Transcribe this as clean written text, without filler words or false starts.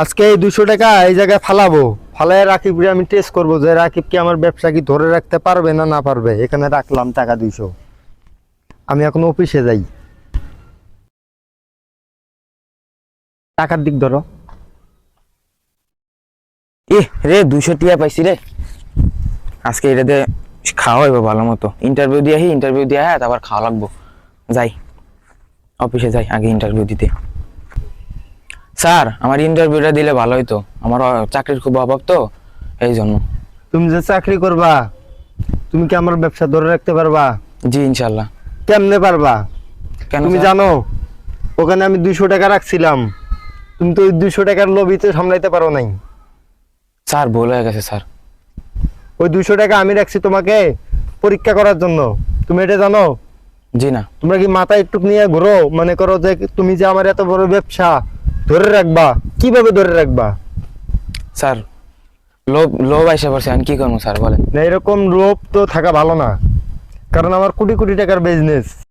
আজকে এই 200 টাকা এই জায়গায় ফালাবো, ফালায় রাকিবকে আমি টেস্ট করবো যে রাকিব কি আমার ব্যবসা কি ধরে রাখতে পারবে না না পারবে। এখানে রাখলাম টাকা 200। আমি এখন অফিসে যাই। টাকার দিক ধরো। এ রে 200 টিয়া পাইছি রে। আজকে এটাতে খাওয়া হইব ভালো মতো। ইন্টারভিউ দিয়ে হ্যাঁ তারপর খাওয়া লাগবো। যাই অফিসে যাই, আগে ইন্টারভিউ দিতে। স্যার আমার ইন্টারভিউটা দিলে ভালো হইতো, আমার চাকরির খুব অভাব তো এই জন্য। তুমি যে চাকরি করবা, তুমি কি আমার ব্যবসা ধরে রাখতে পারবা? জি ইনশাল্লাহ। কেমনে পারবা? কেন তুমি স্যার? জানো ওখানে আমি 200 টাকা রাখছিলাম, তুমি তো ওই 200 টাকার লোভিতে সামলাইতে পারো নাই। স্যার ভুল হয়ে গেছে স্যার। ওই 200 টাকা আমি রাখছি তোমাকে পরীক্ষা করার জন্য, তুমি এটা জানো? জি না। তোমরা কি মাথায় একটু নিয়ে ঘুরো? মনে করো যে তুমি যে আমার এত বড় ব্যবসা ধরে রাখবা, কিভাবে ধরে রাখবা? স্যার লোভ লোভ আইসা পড়ছে, আমি কি করবো স্যার বলেন? না, এরকম লোভ তো থাকা ভালো না, কারণ আমার কোটি কোটি টাকার বিজনেস।